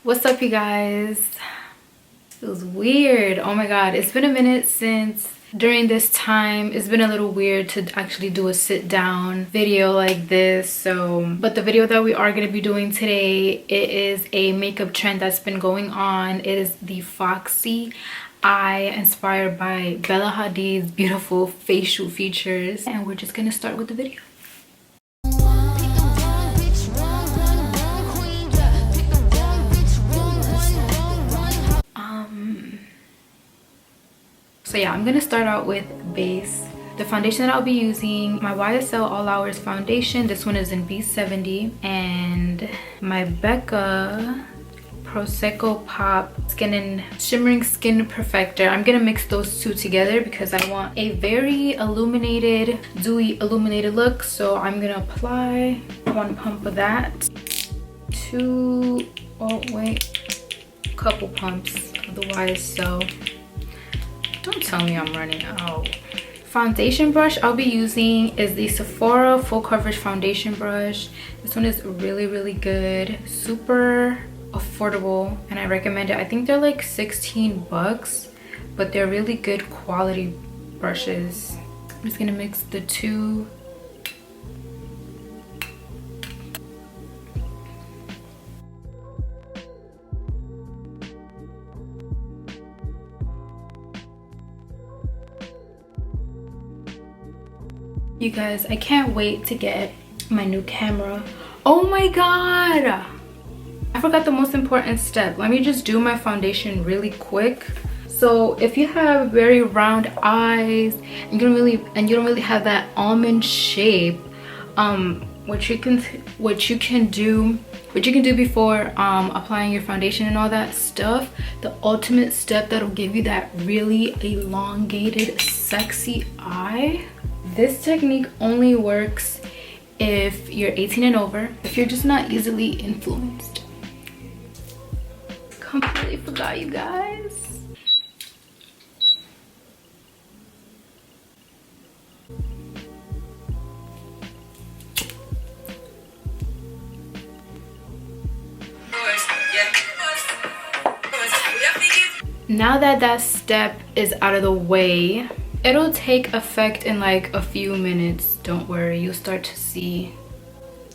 What's up, you guys? It was weird. Oh my god, it's been a minute since during this time. It's been a little weird to actually do a sit down video like this. But the video that we are going to be doing today, it is a makeup trend that's been going on. It is the FOXY eye, inspired by Bella Hadid's beautiful facial features, and we're just gonna start with the video. So yeah, I'm gonna start out with base. The foundation that I'll be using, my YSL All Hours foundation. This one is in B70, and my Becca Prosecco Pop Shimmering Skin Perfector. I'm gonna mix those two together because I want a very illuminated, dewy illuminated look. So I'm gonna apply 1 pump of that. Couple pumps of the YSL. Don't tell me I'm running out. Foundation brush I'll be using is the Sephora Full Coverage Foundation Brush. This one is really good, super affordable, and I recommend it. I think they're like 16 bucks, but they're really good quality brushes. I'm just gonna mix the two. You guys, I can't wait to get my new camera. Oh my god, I forgot the most important step. Let me just do my foundation really quick. So if you have very round eyes and you don't really have that almond shape, what you can do before applying your foundation and all that stuff, the ultimate step that'll give you that really elongated, sexy eye. This technique only works if you're 18 and over, if you're just not easily influenced. Completely forgot, you guys. Now that that step is out of the way, it'll take effect in like a few minutes. Don't worry, you'll start to see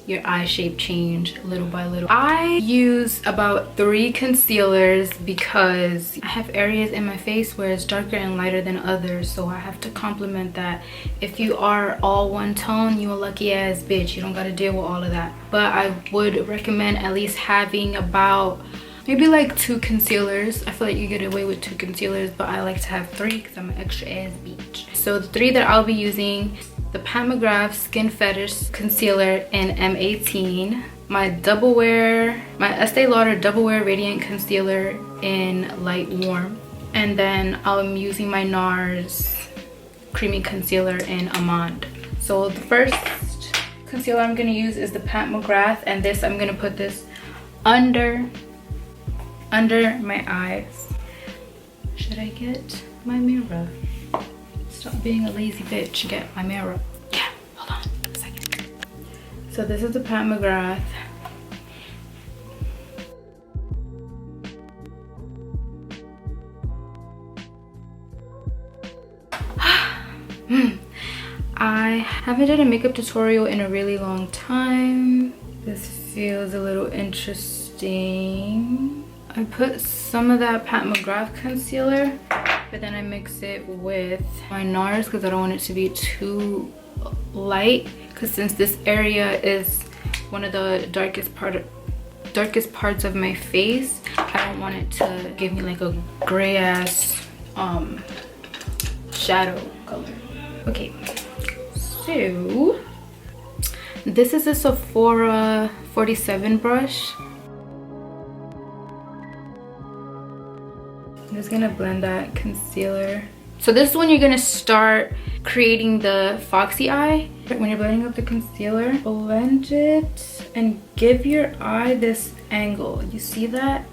your eye shape change little by little. I use about 3 concealers because I have areas in my face where it's darker and lighter than others, so I have to complement that. If you are all one tone, you a lucky ass bitch. You don't gotta deal with all of that. But I would recommend at least having about maybe like 2 concealers. I feel like you get away with 2 concealers, but I like to have 3 because I'm an extra ass bitch. So the 3 that I'll be using: the Mcgrath Skin Fetish Concealer in M18, my Estee Lauder Double Wear Radiant Concealer in Light Warm, and then I'm using my Nars Creamy Concealer in Amande. So the first concealer I'm gonna use is the Mcgrath, and this I'm gonna put this under my eyes. Should I get my mirror? Stop being a lazy bitch. Get my mirror. Yeah, hold on a second. So this is the Mcgrath. I haven't done a makeup tutorial in a really long time. This feels a little interesting. I put some of that Mcgrath concealer, but then I mix it with my Nars because I don't want it to be too light, because since this area is one of the darkest parts of my face, I don't want it to give me like a gray ass shadow color. Okay, so this is a Sephora 47 brush. I'm just gonna blend that concealer. So this is when you're gonna start creating the FOXY eye. When you're blending up the concealer, blend it and give your eye this angle. You see that?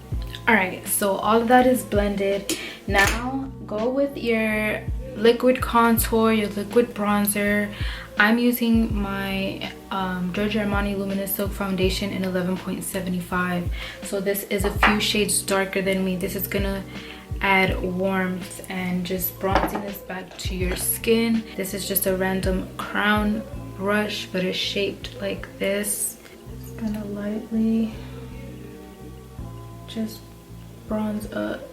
All right, so all of that is blended. Now go with your liquid contour, your liquid bronzer. I'm using my Giorgio Armani Luminous Silk Foundation in 11.75. So this is a few shades darker than me. This is gonna add warmth and just bronziness back to your skin. This is just a random crown brush, but it's shaped like this. Just gonna lightly just bronze up.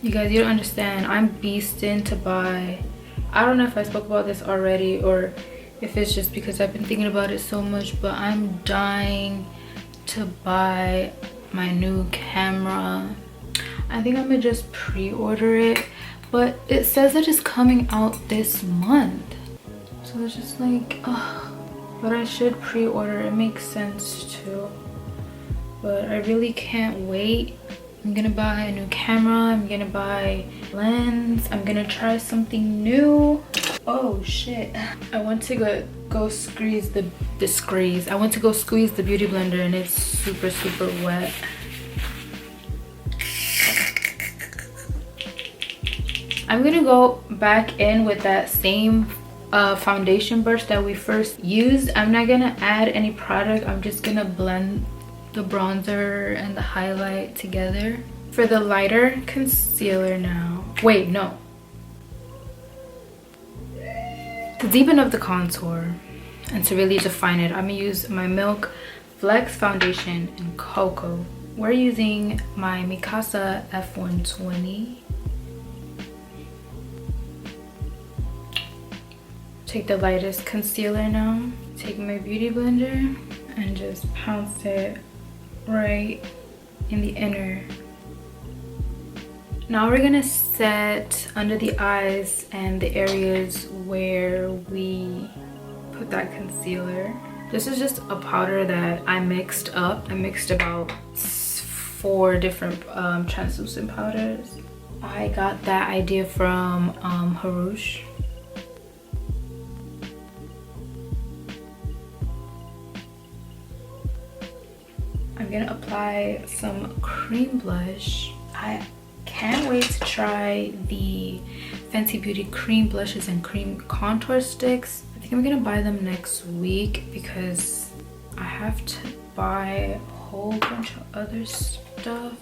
You guys, you don't understand. I'm beasting to buy, I don't know if I spoke about this already or if it's just because I've been thinking about it so much, but I'm dying to buy my new camera. I think I'm gonna just pre-order it, but it says that it's coming out this month. So it's just like, but I should pre-order. It makes sense too. But I really can't wait. I'm gonna buy a new camera. I'm gonna buy lens. I'm gonna try something new. Oh shit! I want to go squeeze the I want to go squeeze the beauty blender, and it's super wet. I'm gonna go back in with that same foundation brush that we first used. I'm not gonna add any product. I'm just gonna blend the bronzer and the highlight together. For the lighter concealer now. Wait, no. To deepen up the contour and to really define it, I'm gonna use my Milk Flex Foundation in Cocoa. We're using my Mikasa F120. Take the lightest concealer now. Take my beauty blender and just pounce it right in the inner. Now we're gonna set under the eyes and the areas where we put that concealer. This is just a powder that I mixed up. I mixed about 4 different translucent powders. I got that idea from Harouche. I'm gonna apply some cream blush. I can't wait to try the Fenty Beauty cream blushes and cream contour sticks. I think I'm gonna buy them next week because I have to buy a whole bunch of other stuff.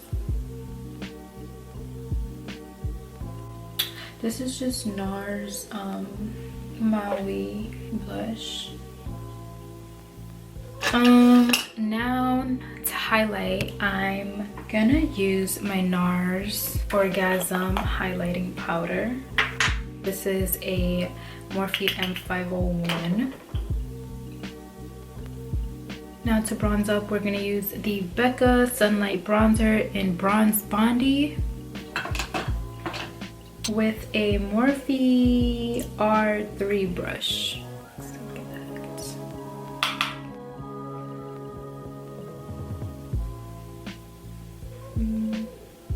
This is just Nars Maui blush. Now to highlight, I'm gonna use my Nars Orgasm highlighting powder. This is a Morphe M501. Now to bronze up, we're gonna use the Becca Sunlight Bronzer in Bronze Bondi with a Morphe R3 brush.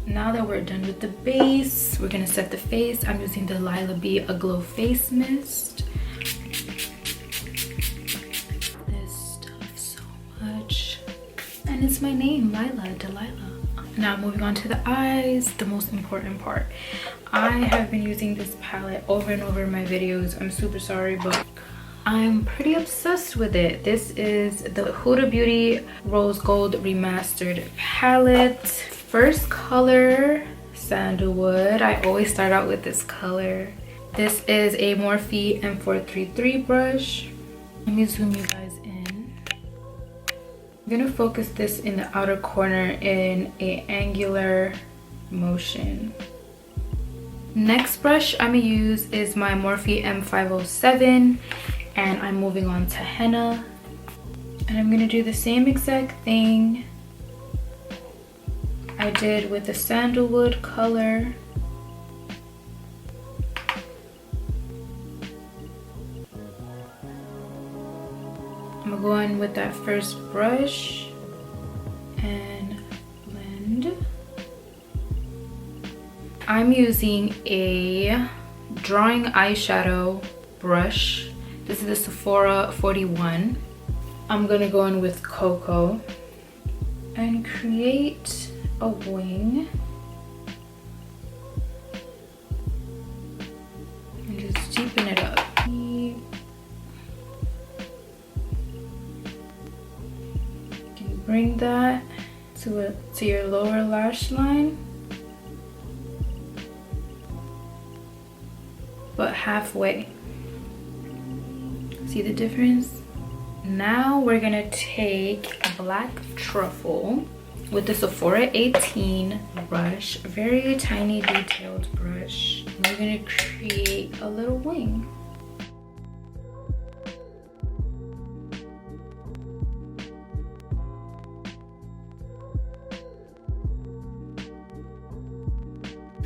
Now that we're done with the base, we're gonna set the face. I'm using the Lilah B Aglow Face Mist. This stuff so much. And it's my name, Lilah, Delilah. Now moving on to the eyes, the most important part. I have been using this palette over and over in my videos. I'm super sorry, but I'm pretty obsessed with it. This is the Huda Beauty Rose Gold Remastered palette. First color, Sandalwood. I always start out with this color. This is a Morphe M433 brush. Let me zoom you guys in. I'm gonna focus this in the outer corner in an angular motion. Next brush I'm gonna use is my Morphe M507, and I'm moving on to henna. And I'm gonna do the same exact thing I did with the sandalwood color. I'm gonna go in with that first brush and blend. I'm using a drawing eyeshadow brush. This is the Sephora 41. I'm gonna go in with Cocoa and create a wing. And just deepen it up. You can bring that to your lower lash line, but halfway. See the difference? Now we're gonna take a black truffle with the Sephora 18 brush, a very tiny detailed brush. We're gonna create a little wing.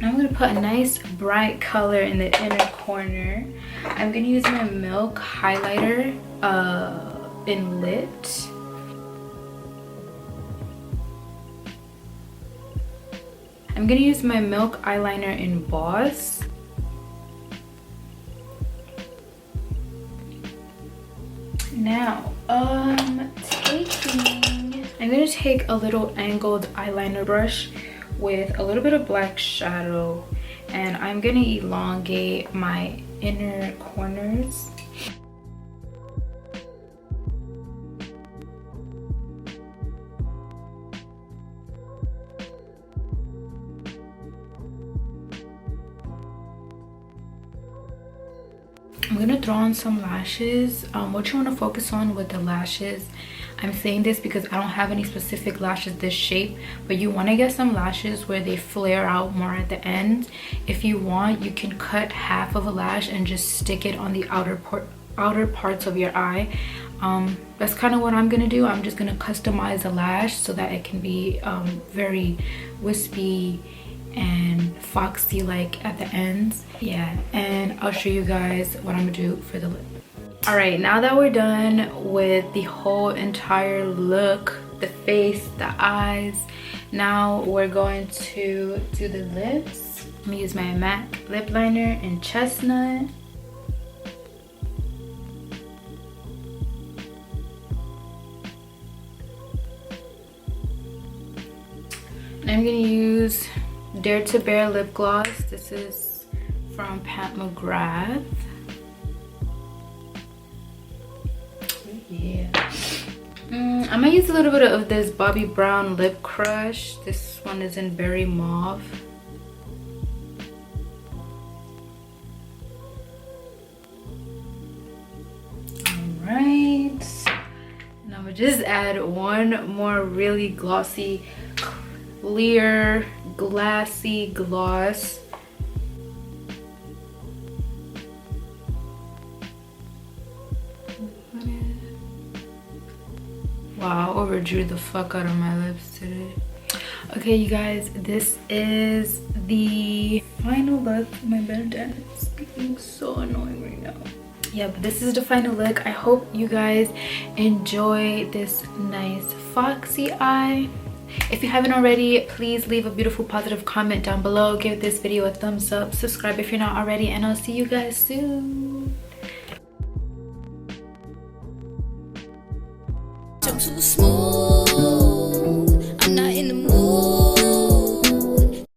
Now I'm gonna put a nice bright color in the inner corner. I'm gonna use my Milk highlighter in Lit. I'm gonna use my Milk eyeliner in Boss. Now, I'm gonna take a little angled eyeliner brush with a little bit of black shadow, and I'm gonna elongate my inner corners. I'm gonna draw on some lashes. What you want to focus on with the lashes, I'm saying this because I don't have any specific lashes this shape, but you want to get some lashes where they flare out more at the end. If you want, you can cut half of a lash and just stick it on the outer parts of your eye. That's kind of what I'm gonna do. I'm just gonna customize the lash so that it can be very wispy and foxy like at the ends. Yeah, and I'll show you guys what I'm gonna do for the lip. All right, now that we're done with the whole entire look, the face, the eyes, now we're going to do the lips. I'm gonna use my MAC lip liner in Chestnut. And I'm gonna use Dare to Bare lip gloss. This is from Mcgrath. Yeah. I'm gonna use a little bit of this Bobbi Brown lip crush. This one is in Berry Mauve. Alright. And I'm gonna just add one more really glossy, clear, glassy gloss. Wow, I overdrew the fuck out of my lips today. Okay, you guys, this is the final look. My bandana is being so annoying right now. Yeah, but this is the final look. I hope you guys enjoy this nice foxy eye. If you haven't already, please leave a beautiful positive comment down below. Give this video a thumbs up. Subscribe if you're not already, and I'll see you guys soon. I'm too smooth.